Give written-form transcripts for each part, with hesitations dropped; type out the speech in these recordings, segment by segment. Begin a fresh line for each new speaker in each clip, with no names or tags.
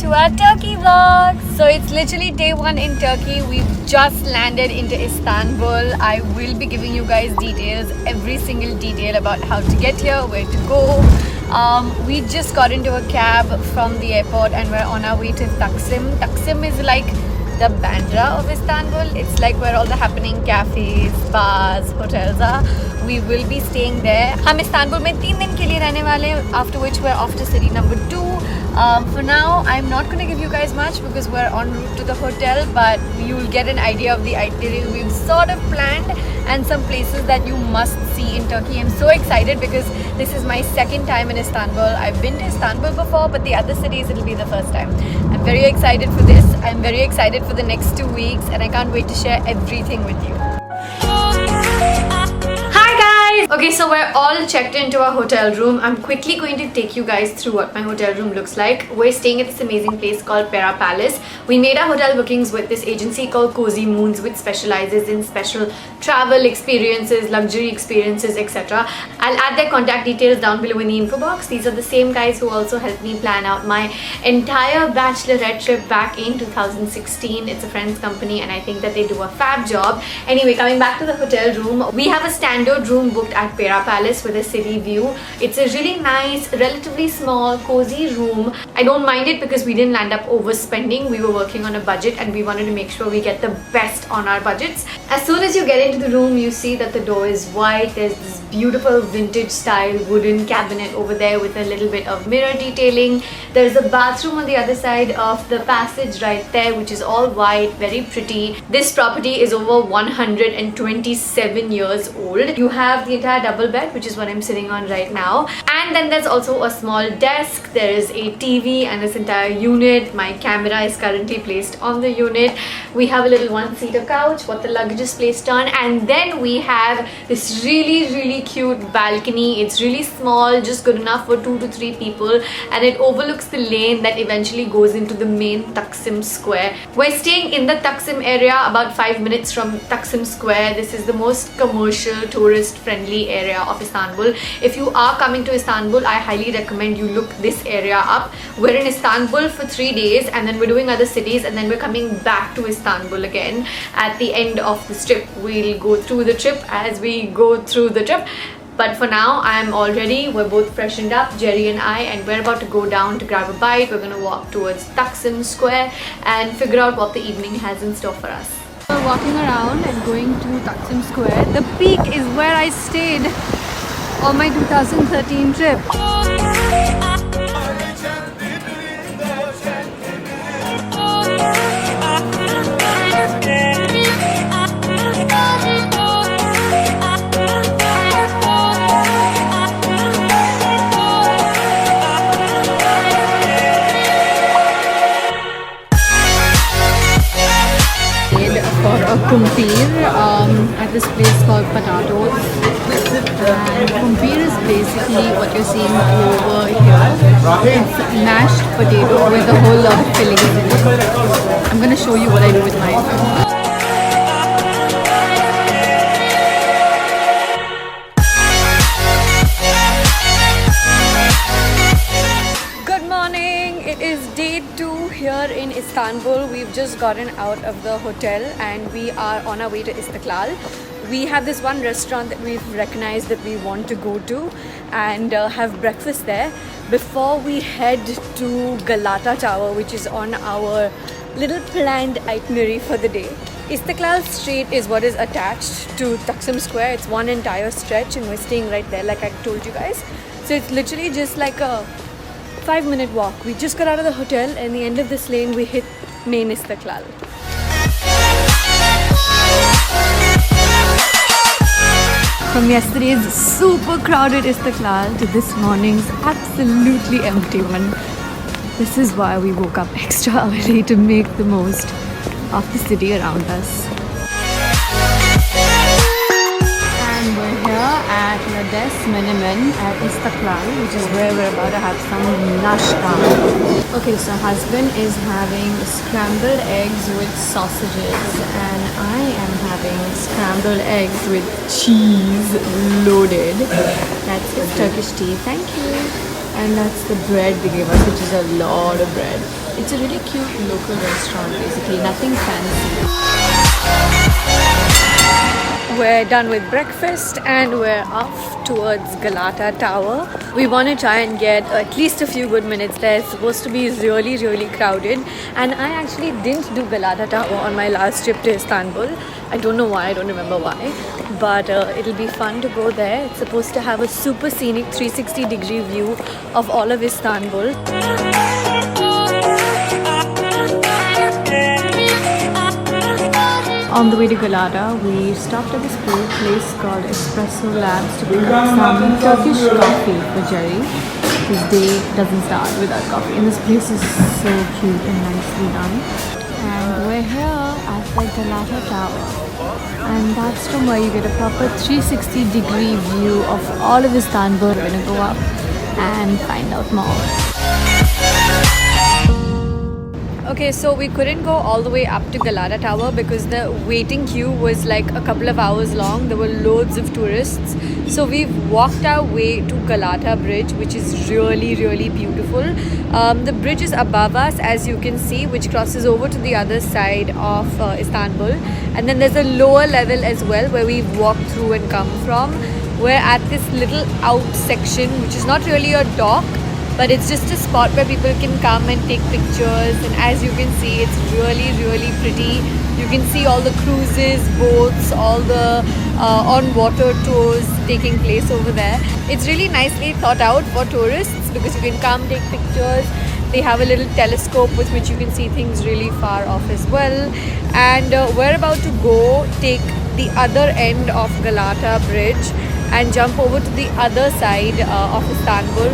to our Turkey vlog. So it's literally day 1 in Turkey. We've just landed into Istanbul. I will be giving you guys details, every single detail about how to get here, where to go. We just got into a cab from the airport and we're on our way to Taksim. Taksim is like the Bandra of Istanbul. It's like where all the happening cafes, bars, hotels are. We will be staying there. हम Istanbul में 3 दिन के लिए रहने वाले, after which we're off to city number 2. For now, I'm not going to give you guys much because we're en route to the hotel, but you'll get an idea of the itinerary we've sort of planned and some places that you must see in Turkey. I'm so excited because this is my second time in Istanbul. I've been to Istanbul before, but the other cities it'll be the first time. I'm very excited for this. I'm very excited for the next 2 weeks and I can't wait to share everything with you. Okay, so we're all checked into our hotel room. I'm quickly going to take you guys through what my hotel room looks like. We're staying at this amazing place called Pera Palace. We made our hotel bookings with this agency called Cozy Moons, which specializes in special travel experiences, luxury experiences, etc. I'll add their contact details down below in the info box. These are the same guys who also helped me plan out my entire bachelorette trip back in 2016. It's a friend's company and I think that they do a fab job. Anyway, coming back to the hotel room, we have a standard room booked at Pera Palace with a city view. It's a really nice, relatively small, cozy room. I don't mind it because we didn't land up overspending. We were working on a budget and we wanted to make sure we get the best on our budgets. As soon as you get into the room, you see that the door is white. There's this beautiful vintage style wooden cabinet over there with a little bit of mirror detailing. There's a bathroom on the other side of the passage right there, which is all white, very pretty. This property is over 127 years old. You have the entire double bed, which is what I'm sitting on right now, and then there's also a small desk. There is a TV and this entire unit. My camera is currently placed on the unit. We have a little one-seater couch, what the luggage is placed on, and then we have this really cute balcony. It's really small, just good enough for 2 to 3 people, and it overlooks the lane that eventually goes into the main Taksim Square. We're staying in the Taksim area, about 5 minutes from Taksim Square. This is the most commercial, tourist-friendly area of Istanbul. If you are coming to Istanbul, I highly recommend you look this area up. We're in Istanbul for 3 days and then we're doing other cities and then we're coming back to Istanbul again at the end of this trip. We'll go through the trip as we go through the trip. But for now, I'm all ready. We're both freshened up, Jerry and I, and we're about to go down to grab a bite. We're going to walk towards Taksim Square and figure out what the evening has in store for us. We're walking around and going to Taksim Square. The peak is where I stayed on my 2013 trip. Kumpir at this place called Patatos, and kumpir is basically what you're seeing over here. It's mashed potato with a whole lot of fillings in it. I'm going to show you what I do with mine. Here in Istanbul, we've just gotten out of the hotel and we are on our way to Istaklal. We have this one restaurant that we've recognized that we want to go to and have breakfast there before we head to Galata Tower, which is on our little planned itinerary for the day. Istaklal Street is what is attached to Taksim Square. It's one entire stretch and we're staying right there like I told you guys. So it's literally just like a 5-minute walk. We just got out of the hotel and the end of this lane we hit main Istaklal. From yesterday's super crowded Istaklal to this morning's absolutely empty one. This is why we woke up extra early to make the most of the city around us. And we're here at Menemen at Istaklal, which is where we're about to have some nashta. Okay, so husband is having scrambled eggs with sausages and I am having scrambled eggs with cheese loaded. That's his Turkish tea. Thank you.
And that's the bread they gave us, which is a lot of bread. It's a really cute local restaurant basically, nothing fancy.
We're done with breakfast and we're off towards Galata Tower. We want to try and get at least a few good minutes there. It's supposed to be really crowded, and I actually didn't do Galata Tower on my last trip to Istanbul. I don't know why, I don't remember why, but it'll be fun to go there. It's supposed to have a super scenic 360-degree view of all of Istanbul. On the way to Galata, we stopped at this cool place called Espresso Labs to pick up some Turkish coffee for Jerry. His day doesn't start without coffee. And this place is so cute and nicely done. And we're here at the Galata Tower. And that's from where you get a proper 360-degree view of all of Istanbul. We're gonna go up and find out more. Okay, so we couldn't go all the way up to Galata Tower because the waiting queue was like a couple of hours long. There were loads of tourists. So we've walked our way to Galata Bridge, which is really beautiful. The bridge is above us, as you can see, which crosses over to the other side of Istanbul. And then there's a lower level as well where we've walked through and come from. We're at this little out section, which is not really a dock, but it's just a spot where people can come and take pictures. And as you can see, it's really pretty. You can see all the cruises, boats, all the on-water tours taking place over there. It's really nicely thought out for tourists because you can come take pictures. They have a little telescope with which you can see things really far off as well. And we're about to go take the other end of Galata Bridge and jump over to the other side of Istanbul.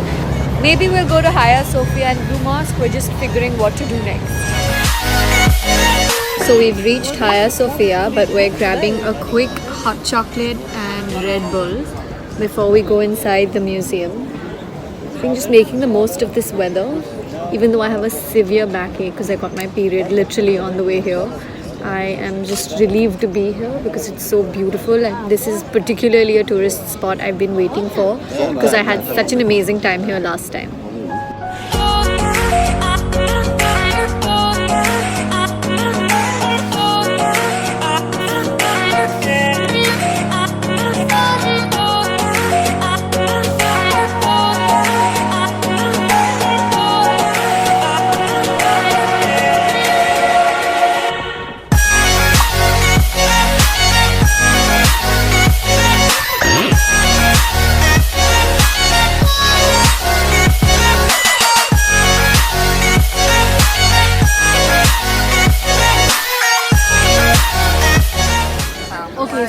Maybe we'll go to Hagia, Sophia and Blue Mosque. We're just figuring what to do next. So we've reached Hagia Sophia, but we're grabbing a quick hot chocolate and Red Bull before we go inside the museum. I think just making the most of this weather, even though I have a severe backache because I got my period literally on the way here. I am just relieved to be here because it's so beautiful, and this is particularly a tourist spot I've been waiting for because I had such an amazing time here last time.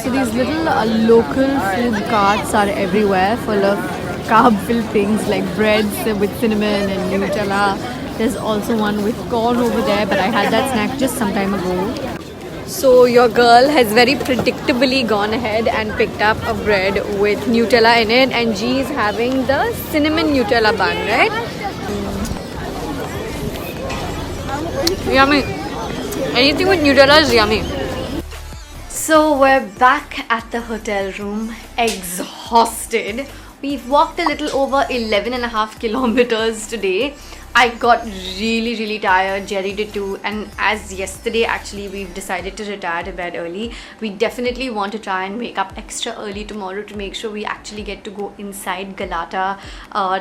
So these little local food carts are everywhere, full of carb-filled things like breads with cinnamon and Nutella. There's also one with corn over there, but I had that snack just some time ago. So your girl has very predictably gone ahead and picked up a bread with Nutella in it, and G's having the cinnamon Nutella bun, right? Yummy. Anything with Nutella is yummy. So we're back at the hotel room, exhausted. We've walked a little over 11.5 kilometers today. I got really tired, Jerry did too, and as yesterday actually we've decided to retire to bed early. We definitely want to try and wake up extra early tomorrow to make sure we actually get to go inside Galata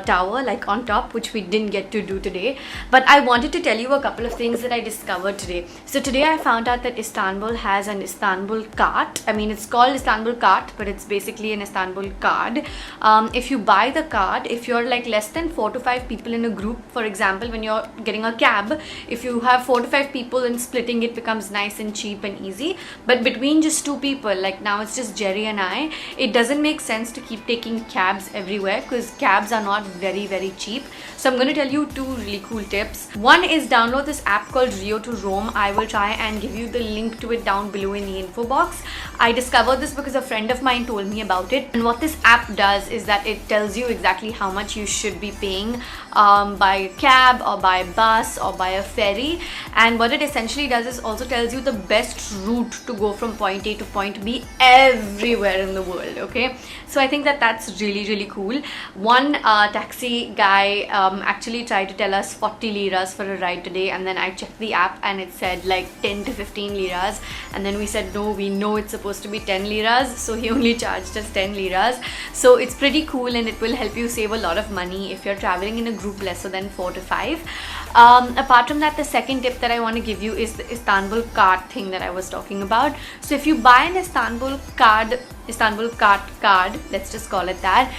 Tower, like on top, which we didn't get to do today. But I wanted to tell you a couple of things that I discovered today. So today I found out that Istanbul has an Istanbul cart. I mean, it's called Istanbul cart, but it's basically an Istanbul card. If you buy the card, if you're like less than 4 to 5 people in a group, for example, when you're getting a cab, if you have 4 to 5 people and splitting it becomes nice and cheap and easy. But between just 2 people, like now it's just Jerry and I, it doesn't make sense to keep taking cabs everywhere because cabs are not very cheap. So I'm going to tell you 2 really cool tips. One is download this app called Rio to Rome. I will try and give you the link to it down below in the info box. I discovered this because a friend of mine told me about it, and what this app does is that it tells you exactly how much you should be paying by cab or by bus or by a ferry. And what it essentially does is also tells you the best route to go from point A to point B everywhere in the world. Okay, so I think that that's really cool. One taxi guy actually tried to tell us 40 liras for a ride today, and then I checked the app and it said like 10 to 15 liras, and then we said no, we know it's supposed to be 10 liras, so he only charged us 10 liras. So it's pretty cool, and it will help you save a lot of money if you're traveling in a group lesser than 4 to 5. Apart from that, the second tip that I want to give you is the Istanbul card thing that I was talking about. So if you buy an Istanbul card, let's just call it that,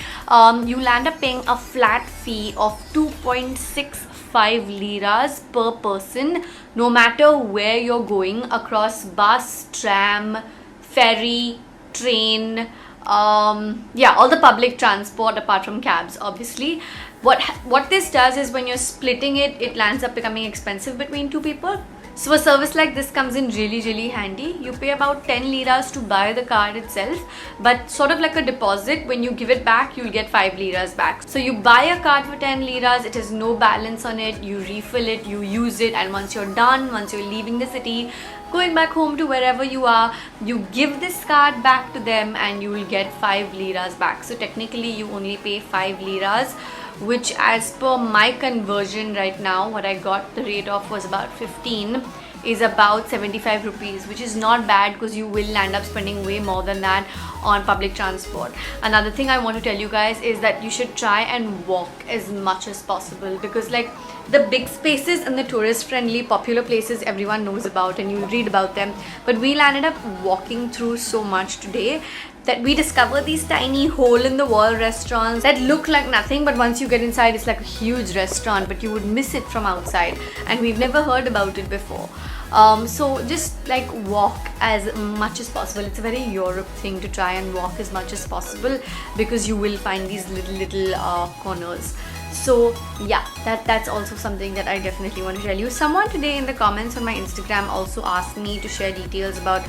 you'll end up paying a flat fee of 2.65 liras per person, no matter where you're going, across bus, tram, ferry, train, all the public transport apart from cabs, obviously. What this does is when you're splitting it, it lands up becoming expensive between 2 people. So a service like this comes in really handy. You pay about 10 liras to buy the card itself, but sort of like a deposit. When you give it back, you'll get 5 liras back. So you buy a card for 10 liras, it has no balance on it, you refill it, you use it, and once you're done, once you're leaving the city, going back home to wherever you are, you give this card back to them and you will get 5 liras back. So technically you only pay 5 liras, which as per my conversion right now, what I got the rate of was about 15, is about 75 rupees, which is not bad because you will end up spending way more than that on public transport. Another thing I want to tell you guys is that you should try and walk as much as possible, because like the big spaces and the tourist friendly popular places everyone knows about and you read about them, but we landed up walking through so much today that we discovered these tiny hole in the wall restaurants that look like nothing, but once you get inside it's like a huge restaurant, but you would miss it from outside, and we've never heard about it before. So just like walk as much as possible. It's a very Europe thing to try and walk as much as possible, because you will find these little corners. So yeah, that's also something that I definitely want to tell you. Someone today in the comments on my Instagram also asked me to share details about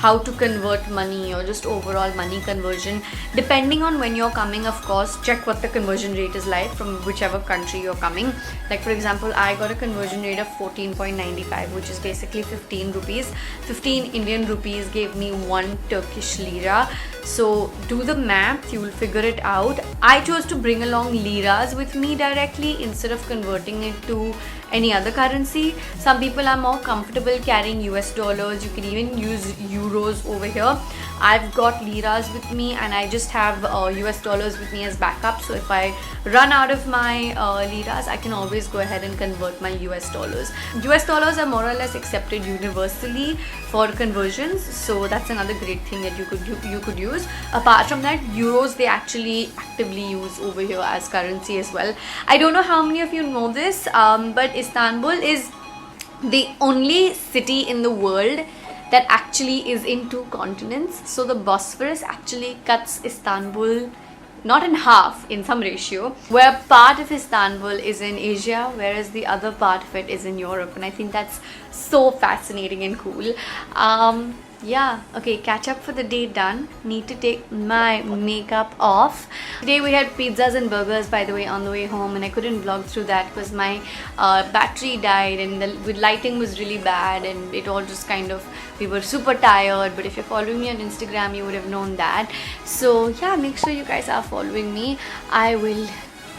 how to convert money or just overall money conversion. Depending on when you're coming, of course, check what the conversion rate is like from whichever country you're coming. Like for example, I got a conversion rate of 14.95, which is basically 15 rupees. 15 Indian rupees gave me 1 Turkish lira. So do the math, you will figure it out. I chose to bring along liras with me directly instead of converting it to any other currency. Some people are more comfortable carrying US dollars. You can even use euros over here. I've got liras with me, and I just have US dollars with me as backup. So if I run out of my liras, I can always go ahead and convert my US dollars. US dollars are more or less accepted universally for conversions, so that's another great thing that you could use. Apart from that, euros they actually actively use over here as currency as well. I don't know how many of you know this, but Istanbul is the only city in the world that actually is in 2 continents. So the Bosphorus actually cuts Istanbul not in half, in some ratio, where part of Istanbul is in Asia, whereas the other part of it is in Europe, and I think that's so fascinating and cool. Yeah, okay, catch up for the day done. Need to take my makeup off. Today we had pizzas and burgers, by the way, on the way home, and I couldn't vlog through that because my battery died and the lighting was really bad, and it all just kind of, we were super tired. But if you're following me on Instagram, you would have known that. So yeah, make sure you guys are following me. I will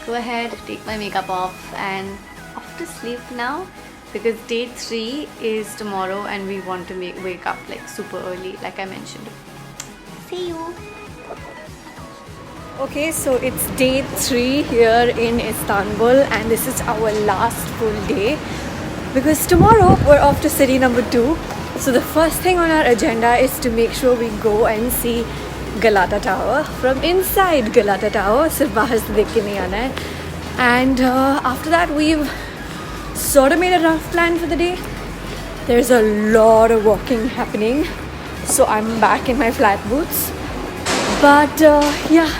go ahead, take my makeup off, and off to sleep now, because day 3 is tomorrow and we want to wake up like super early, like I mentioned. See you. Okay, so it's day 3 here in Istanbul, and this is our last full day because tomorrow we're off to city number 2. So the first thing on our agenda is to make sure we go and see Galata Tower from inside. Galata Tower, sirf bahar se dekh ke nahi aana hai. And after that, we've sort of made a rough plan for the day. There's a lot of walking happening, so I'm back in my flat boots. But yeah,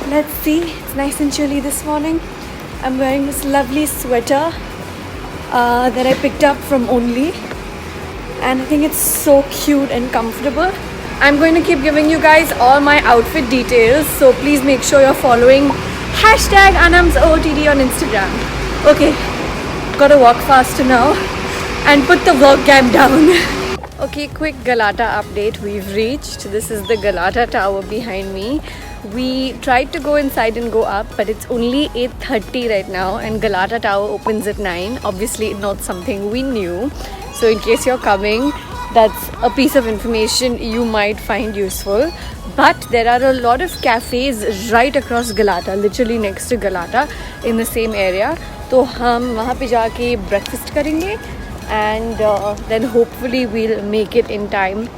let's see. It's nice and chilly this morning. I'm wearing this lovely sweater that I picked up from Only, and I think it's so cute and comfortable. I'm going to keep giving you guys all my outfit details, so please make sure you're following hashtag Aanam's OOTD on Instagram. Okay, gotta walk faster now and put the vlog cam down. Okay, quick Galata update. We've reached. This is the Galata Tower behind me. We tried to go inside and go up, but it's only 8:30 right now and Galata Tower opens at 9. Obviously not something we knew. So in case you're coming, that's a piece of information you might find useful. But there are a lot of cafes right across Galata, literally next to Galata in the same area. So हम वहाँ पे जाके breakfast करेंगे and then hopefully we'll make it in time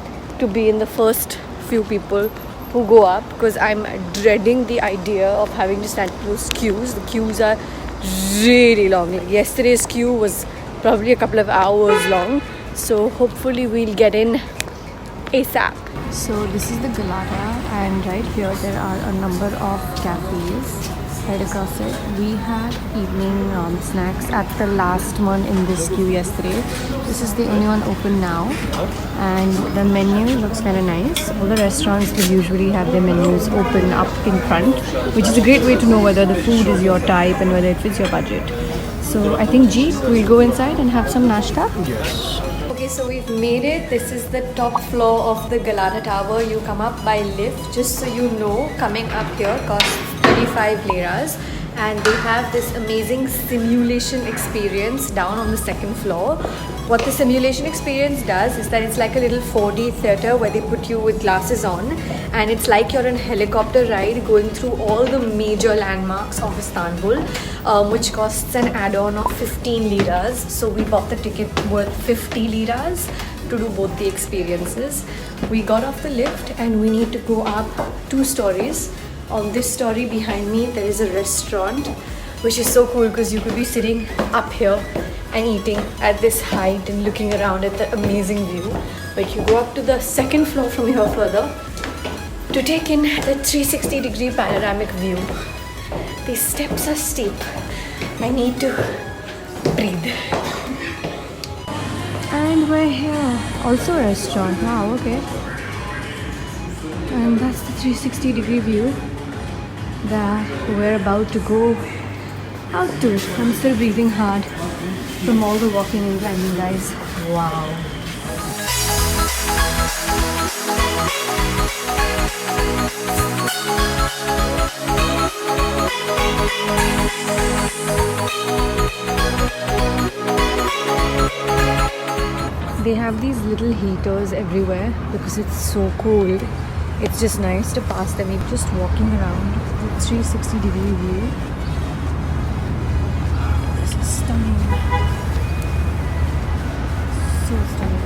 to be in the first few people who go up, because I'm dreading the idea of having to stand in those queues. The queues are really long. Like yesterday's queue was probably a couple of hours long, so hopefully we'll get in ASAP.
So this is the Galata, and right here there are a number of cafes right across it. We had evening snacks at the last one in this queue yesterday. This is the only one open now, and the menu looks kind of nice. All the restaurants will usually have their menus open up in front, which is a great way to know whether the food is your type and whether it fits your budget. So I think we'll go inside and have some nashta.
Yes.
Okay, so we've made it. This is the top floor of the Galata Tower. You come up by lift. Just so you know, coming up here costs 35 liras, and they have this amazing simulation experience down on the second floor. What the simulation experience does is that it's like a little 4D theatre where they put you with glasses on, and it's like you're on a helicopter ride going through all the major landmarks of Istanbul, which costs an add-on of 15 liras. So we bought the ticket worth 50 liras to do both the experiences. We got off the lift and we need to go up 2 stories. On this story behind me there is a restaurant, which is so cool because you could be sitting up here and eating at this height and looking around at the amazing view. But you go up to the second floor from here further to take in the 360-degree panoramic view. These steps are steep. I need to breathe.
And we're here. Also a restaurant. Wow, okay. And that's the 360-degree view that we're about to go out to. I'm still breathing hard from all the walking and climbing, guys. Wow. They have these little heaters everywhere because it's so cold. It's just nice to pass them. We're just walking around the 360-degree view. This is stunning. So stunning.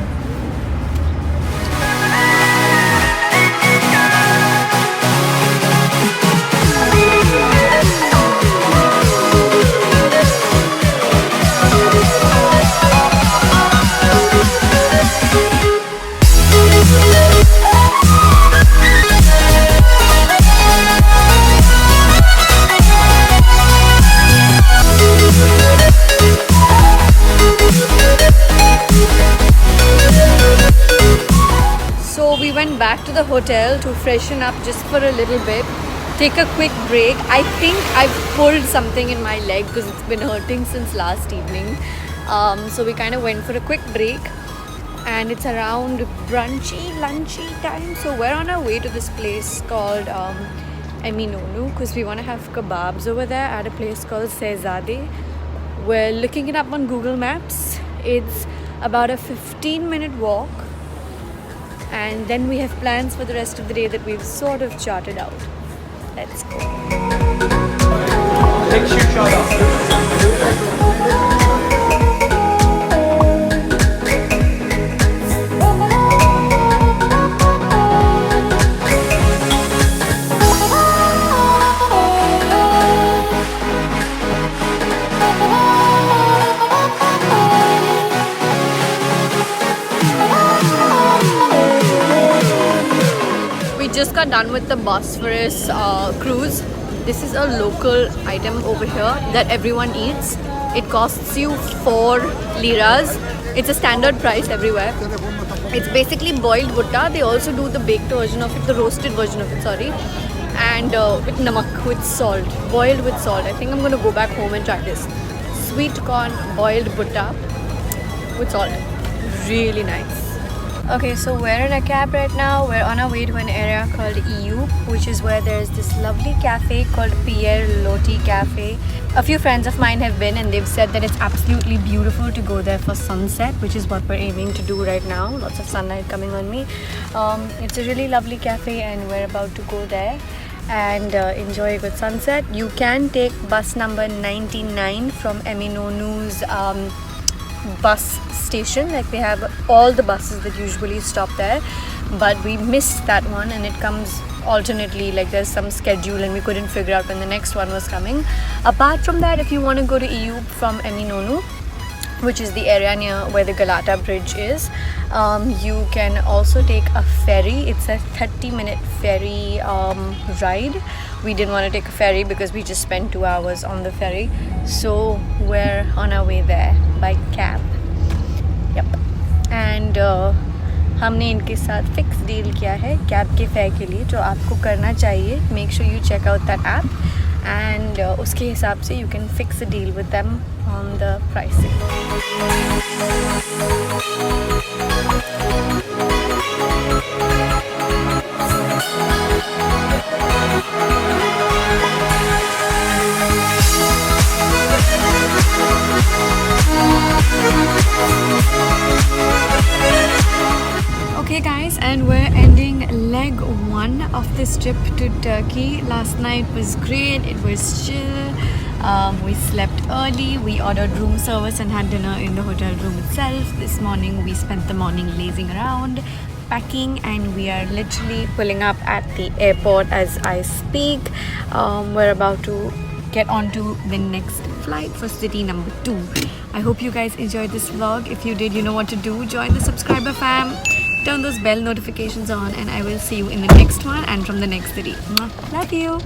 Back to the hotel to freshen up just for a little bit, take a quick break. I think I've pulled something in my leg because it's been hurting since last evening, so we kind of went for a quick break, and it's around lunchy time, so we're on our way to this place called Eminonu because we want to have kebabs over there at a place called Sehzade. We're looking it up on Google Maps. It's about a 15-minute walk, and then we have plans for the rest of the day that we've sort of charted out. Let's go.
Take your shot off.
Just got done with the Bosphorus Cruise. This is a local item over here that everyone eats. It costs you 4 liras. It's a standard price everywhere. It's basically boiled bhutta. They also do the baked version of it, the roasted version of it, sorry. And with namak, with salt, boiled with salt. I think I'm going to go back home and try this. Sweet corn boiled bhutta with salt. Really nice. Okay, so we're in a cab right now. We're on our way to an area called Eyup, which is where there's this lovely cafe called Pierre Loti Cafe. A few friends of mine have been and they've said that it's absolutely beautiful to go there for sunset, which is what we're aiming to do right now. Lots of sunlight coming on me. It's a really lovely cafe and we're about to go there and enjoy a good sunset. You can take bus number 99 from Eminonu's bus station. Like they have all the buses that usually stop there, but we missed that one and it comes alternately, like there's some schedule and we couldn't figure out when the next one was coming. Apart from that, if you want to go to Eyup from Eminonu, which is the area near where the Galata Bridge is, you can also take a ferry. It's a 30-minute ferry ride. We didn't want to take a ferry because we just spent 2 hours on the ferry, so we're on our way there by cab. Yep. And हमने इनके साथ fix deal किया है cab के fair के लिए, जो आपको करना चाहिए. Make sure you check out that app and उसके हिसाब से you can fix a deal with them on the pricing. Okay guys, and we're ending leg 1 of this trip to Turkey. Last night was great, it was chill. We slept early, we ordered room service and had dinner in the hotel room itself. This morning we spent the morning lazing around, packing, and we are literally pulling up at the airport as I speak. We're about to get on to the next flight for city number 2. I hope you guys enjoyed this vlog. If you did, you know what to do. Join the subscriber fam, turn those bell notifications on, and I will see you in the next one and from the next city. Love you.